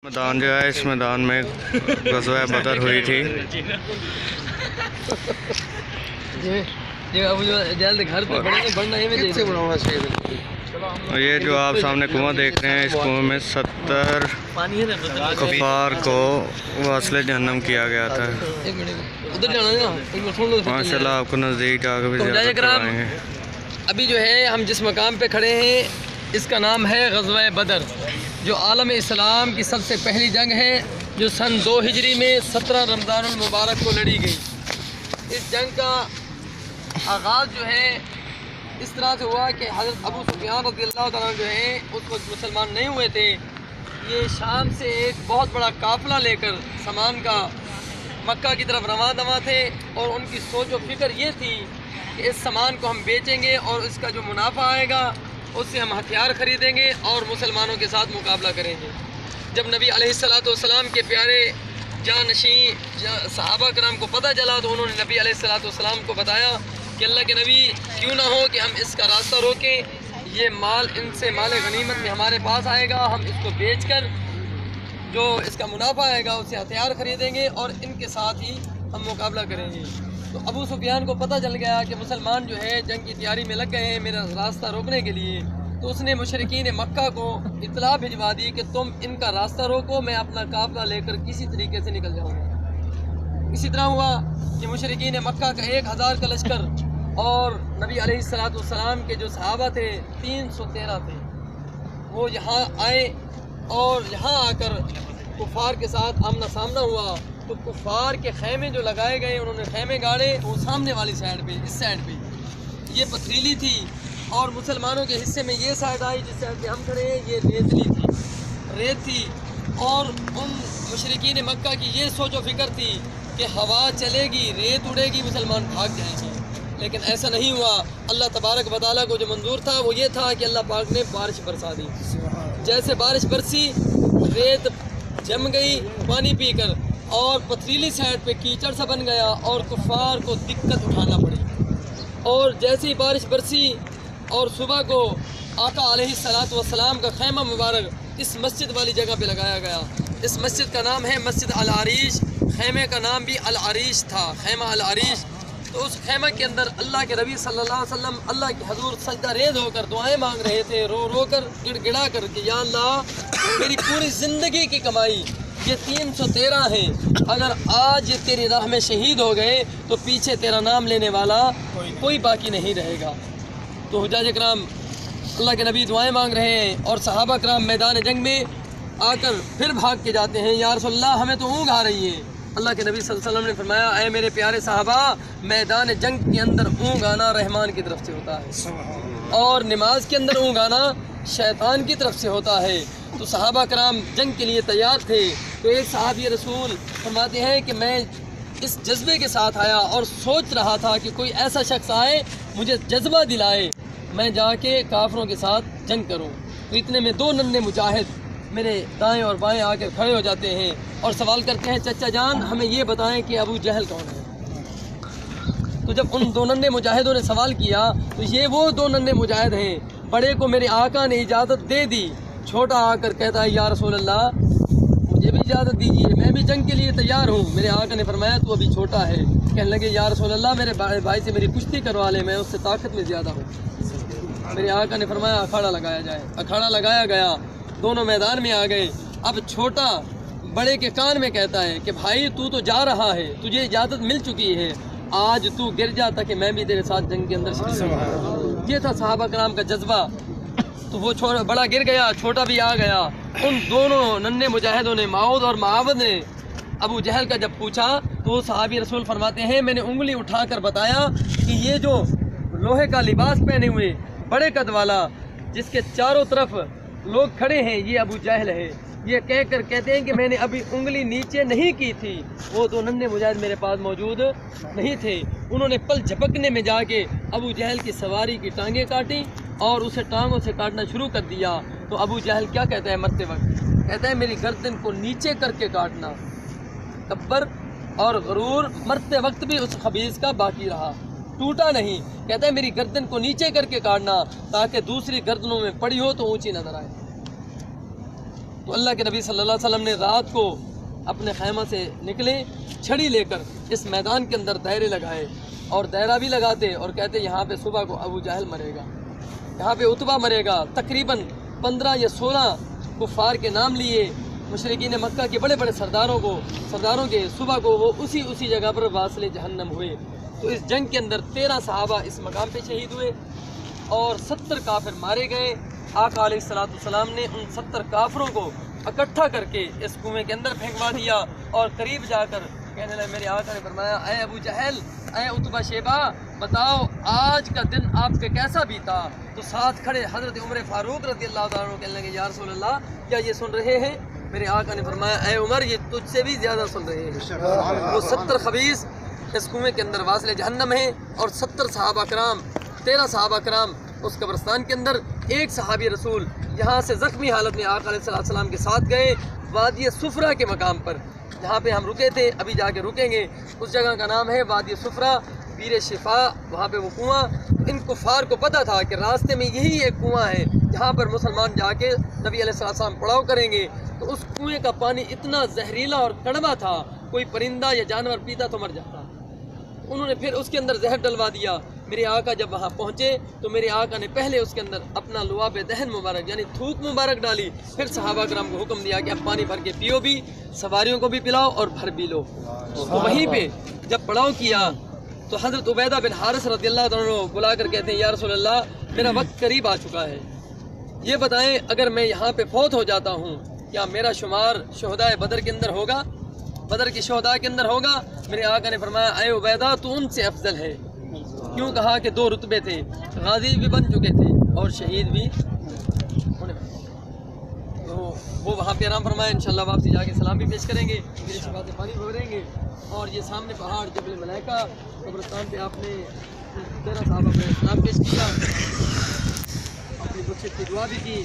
मैदान जो है, इस मैदान में ग़ज़वा बदर हुई थी। और ये जो आप सामने कुआं देख रहे हैं, इस कुएं में 70 कुफ़ार को वास्ले जहन्नम किया गया था। माशाल्लाह आपको नज़दीक आगे भी ज़ियारत करवाएंगे। अभी जो है हम जिस मकाम पे खड़े हैं इसका नाम है ग़ज़वा बदर, जो आलम इस्लाम की सबसे पहली जंग है, जो सन 2 हिजरी में 17 रमज़ानुल मुबारक को लड़ी गई। इस जंग का आगाज़ जो है इस तरह से हुआ कि हज़रत अबू सुफियान रज़ियल्लाहु तआला जो है उस वक्त मुसलमान नहीं हुए थे। ये शाम से एक बहुत बड़ा काफ़िला लेकर सामान का मक्का की तरफ रवाना थे और उनकी सोच व फिक्र ये थी कि इस सामान को हम बेचेंगे और इसका जो मुनाफा आएगा उससे हम हथियार ख़रीदेंगे और मुसलमानों के साथ मुकाबला करेंगे। जब नबी अलैहिस्सलातु वस्सलाम के प्यारे जानशीं सहाबा कराम को पता चला तो उन्होंने नबी अलैहिस्सलातु वस्सलाम को बताया कि अल्लाह के नबी, क्यों ना हो कि हम इसका रास्ता रोकें, ये माल इनसे माल गनीमत में हमारे पास आएगा, हम इसको बेचकर जो इसका मुनाफा आएगा उससे हथियार ख़रीदेंगे और इनके साथ ही हम मुकाबला करेंगे। तो अबू सुफियान को पता चल गया कि मुसलमान जो है जंग की तैयारी में लग गए हैं मेरा रास्ता रोकने के लिए। तो उसने मुशरिकीन मक्का को इत्तला भिजवा दी कि तुम इनका रास्ता रोको, मैं अपना काफ़िला लेकर किसी तरीके से निकल जाऊँगा। इसी तरह हुआ कि मुशरिकीन मक्का का 1000 का लश्कर और नबी अलैहिस्सलातु वस्सलाम के जो सहाबा थे 313 थे, वो यहाँ आए और यहाँ आकर कुफ़ार के साथ आमना सामना हुआ। तो कुफ़ार के खैमे जो लगाए गए, उन्होंने खैमे गाड़े वो सामने वाली साइड पे, इस साइड पे ये पथरीली थी और मुसलमानों के हिस्से में ये साइड आई जिस साइड पे हम खड़े हैं ये रेतली थी, रेत थी। और उन मुशरिकीन मक्का की ये सोच व फिक्र थी कि हवा चलेगी, रेत उड़ेगी, मुसलमान भाग जाएंगे, लेकिन ऐसा नहीं हुआ। अल्लाह तबारक व तआला को जो मंजूर था वो ये था कि अल्लाह पाक ने बारिश बरसा दी। जैसे बारिश बरसी, रेत जम गई पानी पीकर और पथरीली साइड पे कीचड़ सा बन गया और कुफ़ार को दिक्कत उठाना पड़ी। और जैसे ही बारिश बरसी और सुबह को आका अलैहिस्सलातु वस्सलाम का खैमा मुबारक इस मस्जिद वाली जगह पे लगाया गया। इस मस्जिद का नाम है मस्जिद अल अरीश, खैमे का नाम भी अल अरीश था, खैमा अल अरीश। तो उस खैमा के अंदर अल्लाह के नबी सल्लल्लाहु अलैहि वसल्लम अल्लाह के हजूर सजदा रेज़ होकर दुआएं मांग रहे थे, रो रो कर, गिड़गिड़ा कर कि या अल्लाह मेरी पूरी ज़िंदगी की कमाई ये 313 है, अगर आज ये तेरी राह में शहीद हो गए तो पीछे तेरा नाम लेने वाला कोई बाकी नहीं रहेगा। तो हुज्जाज कराम अल्लाह के नबी दुआएं मांग रहे हैं और सहाबा कराम मैदान जंग में आकर फिर भाग के जाते हैं, या रसूलल्लाह हमें तो ऊँघ आ रही है। अल्लाह के नबी सल्लल्लाहु अलैहि वसल्लम ने फरमाया, ऐ मेरे प्यारे सहाबा, मैदान जंग के अंदर ऊँघ आना रहमान की तरफ से होता है और नमाज के अंदर ऊँघ आना शैतान की तरफ से होता है। तो सहाबा कराम जंग के लिए तैयार थे। तो एक सहाबी रसूल फरमाते हैं कि मैं इस जज्बे के साथ आया और सोच रहा था कि कोई ऐसा शख्स आए मुझे जज्बा दिलाए, मैं जाके काफरों के साथ जंग करूं। तो इतने में 2 नन्हे मुजाहिद मेरे दाएं और बाएं आकर खड़े हो जाते हैं और सवाल करते हैं, चचा जान हमें ये बताएं कि अबू जहल कौन है। तो जब उन 2 नन्हे मुजाहिदों ने सवाल किया तो ये वो 2 नन्हे मुजाहिद हैं, बड़े को मेरे आका ने इजाज़त दे दी, छोटा आकर कहता है या रसूल अल्लाह मुझे भी इजाज़त दीजिए, मैं भी जंग के लिए तैयार हूँ। मेरे आका ने फरमाया तू अभी छोटा है। कहने लगे या रसूल अल्लाह मेरे भाई से मेरी कुश्ती करवा ले, मैं उससे ताकत में ज़्यादा हूँ। मेरे आका ने फरमाया अखाड़ा लगाया जाए। अखाड़ा लगाया गया, दोनों मैदान में आ गए। अब छोटा बड़े के कान में कहता है कि भाई तू तो जा रहा है, तुझे इजाज़त मिल चुकी है, आज तू गिर जा ताकि मैं भी तेरे साथ जंग के अंदर शरीक हूँ। ये था सहाबा कराम का जज्बा। तो वो बड़ा गिर गया, छोटा भी आ गया। उन दोनों नन्हे मुजाहिदों ने, माऊद और मावद ने, अबू जहल का जब पूछा तो सहाबी रसूल फरमाते हैं मैंने उंगली उठाकर बताया कि ये जो लोहे का लिबास पहने हुए बड़े कद वाला जिसके चारों तरफ लोग खड़े हैं ये अबू जहल है। ये कहकर कहते हैं कि मैंने अभी उंगली नीचे नहीं की थी, वो 2 नन्हे मुजाहिद मेरे पास मौजूद नहीं थे। उन्होंने पल झपकने में जाके अबू जहल की सवारी की टांगें काटी और उसे टांगों से काटना शुरू कर दिया। तो अबू जहल क्या कहता है मरते वक्त, कहता है मेरी गर्दन को नीचे करके काटना। तकब्बर और गरूर मरते वक्त भी उस खबीस का बाकी रहा, टूटा नहीं। कहता है मेरी गर्दन को नीचे करके काटना ताकि दूसरी गर्दनों में पड़ी हो तो ऊंची नजर आए। تو اللہ کے نبی صلی اللہ علیہ وسلم نے رات کو اپنے خیمہ سے نکلے، چھڑی لے کر اس میدان کے اندر دائرے لگائے، اور دائرہ بھی لگاتے اور کہتے یہاں پہ صبح کو ابو جہل مرے گا، یہاں پہ عتبہ مرے گا۔ تقریباً 15 یا 16 کفار کے نام لیے، مشرکین مکہ کے بڑے بڑے سرداروں کے صبح کو وہ اسی جگہ پر واصل جہنم ہوئے۔ تو اس جنگ کے اندر 13 صحابہ اس مقام پہ شہید ہوئے اور 70 کافر مارے گئے۔ آقا علیہ السلام نے ان 70 کافروں کو اکٹھا کر کے اس کنویں کے اندر پھینکوا دیا، اور قریب جا کر کہنے لگے، میرے آقا نے فرمایا، اے ابو جہل، اے عتبہ شیبہ، بتاؤ آج کا دن آپ پہ کیسا بیتا؟ تو ساتھ کھڑے حضرت عمر فاروق رضی اللہ تعالیٰ عنہ کہنے لگے، یا رسول اللہ، کیا یہ سن رہے ہیں؟ میرے آقا نے فرمایا، اے عمر، یہ تجھ سے بھی زیادہ سن رہے ہیں۔ وہ 70 خبیث اس کنویں کے اندر واصل جہنم ہیں، اور 70 صحابہ کرام، 13 صحابہ کرام اس قبرستان کے اندر۔ ایک صحابی رسول یہاں سے زخمی حالت میں آقا علیہ السلام کے ساتھ گئے وادی صفرا کے مقام پر، جہاں پہ ہم رکے تھے، ابھی جا کے رکیں گے۔ اس جگہ کا نام ہے وادی صفرا، پیر شفا، وہاں پہ وہ کنواں۔ ان کفار کو پتہ تھا کہ راستے میں یہی ایک کنواں ہے جہاں پر مسلمان جا کے نبی علیہ السلام پڑاؤ کریں گے۔ تو اس کنویں کا پانی اتنا زہریلا اور کڑوا تھا، کوئی پرندہ یا جانور پیتا تو مر جاتا۔ انہوں نے پھر اس کے اندر زہر ڈلوا دیا۔ میرے آقا جب وہاں پہنچے تو میرے آقا نے پہلے اس کے اندر اپنا لعاب دہن مبارک یعنی تھوک مبارک ڈالی، پھر صحابہ کرام کو حکم دیا کہ اب پانی بھر کے پیو بھی، سواریوں کو بھی پلاؤ اور بھر بھی لو۔ تو وہیں پہ جب پڑاؤ کیا تو حضرت عبیدہ بن حارث رضی اللہ عنہ بلا کر کہتے ہیں، یا رسول اللہ، میرا وقت قریب آ چکا ہے، یہ بتائیں اگر میں یہاں پہ فوت ہو جاتا ہوں کیا میرا شمار شہدائے بدر کے اندر ہوگا، بدر کی شہداء کے اندر ہوگا؟ میرے آقا نے فرمایا، اے عبیدہ، تو ان سے افضل ہے۔ کیوں کہا کہ 2 رتبے تھے، غازی بھی بن چکے تھے اور شہید بھی ہونے والے۔ تو وہ وہاں پہ آرام فرمایا، انشاءاللہ واپسی جا کے سلام بھی پیش کریں گے، میرے شفاعت سے پانی بھریں گے۔ اور یہ سامنے پہاڑ جبل ملائکہ قبرستان پہ آپ نے 13 صحابہ کو سلام پیش کیا، اپنی بخشش کی دعا بھی کی،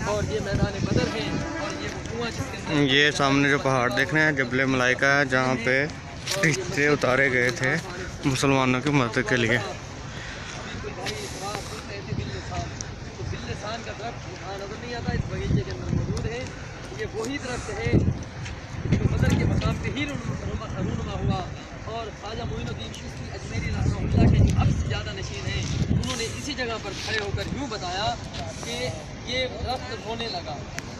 اور یہ میدان بدر ہے، اور یہ وہ کنواں جس کے اندر یہ سامنے جو پہاڑ دیکھ رہے ہیں جبل ملائکہ ہے، جہاں پہ فرشتے اتارے گئے تھے مسلمانوں کی مدد کے لیے۔ بلسان کا درخت یہاں نظر نہیں آتا، اس باغیچے کے اندر موجود ہے۔ یہ وہی درخت ہے جو بدر کے مقام پہ ہی رونما ہوا، اور خواجہ معین الدین چشتی اجمیری رحمہ اللہ کے جو اب سے زیادہ نشین ہیں، انہوں نے اسی جگہ پر کھڑے ہو کر یوں بتایا کہ یہ درخت رونے لگا۔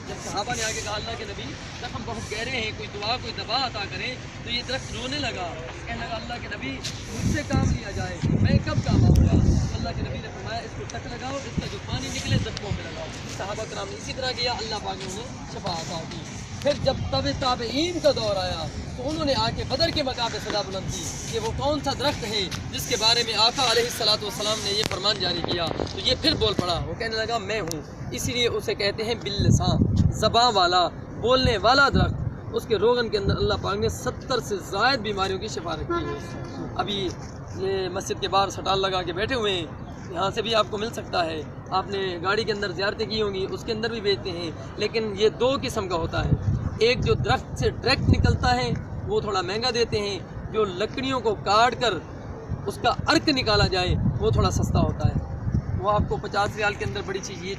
جب صحابہ نے آگے کہا، اللہ کے نبی، زخم بہت گہرے ہیں، کوئی دعا کوئی دوا عطا کرے، تو یہ درخت رونے لگا، کہنے لگا، اللہ کے نبی، مجھ سے کام لیا جائے، میں کب کام آؤں گا؟ اللہ کے نبی نے فرمایا، اس کو ٹک لگاؤ، اس کا جو پانی نکلے زخموں پہ لگاؤ۔ صحابہ کرام نے اسی طرح کیا، اللہ پاک نے انہیں شفا عطا کی۔ پھر جب تابعین کا دور آیا تو انہوں نے آ کے بدر کے مقام پہ صدا بلند کی کہ وہ کون سا درخت ہے جس کے بارے میں آقا علیہ السلام نے یہ فرمان جاری کیا۔ تو یہ پھر بول پڑا، وہ کہنے لگا، میں ہوں۔ اسی لیے اسے کہتے ہیں باللسان، زباں والا، بولنے والا درخت۔ اس کے روغن کے اندر اللہ پاک نے 70 سے زائد بیماریوں کی شفا رکھی ہے۔ ابھی یہ مسجد کے باہر سٹال لگا کے بیٹھے ہوئے ہیں، یہاں سے بھی آپ کو مل سکتا ہے۔ آپ نے گاڑی کے اندر زیارتیں کی ہوں گی، اس کے اندر بھی بیچتے ہیں، لیکن یہ 2 قسم کا ہوتا ہے۔ ایک جو درخت سے ڈائریکٹ نکلتا ہے وہ تھوڑا مہنگا دیتے ہیں، جو لکڑیوں کو کاٹ کر اس کا ارک نکالا جائے وہ تھوڑا سستا ہوتا ہے، وہ آپ کو 50 ریال کے اندر بڑی چیز یہ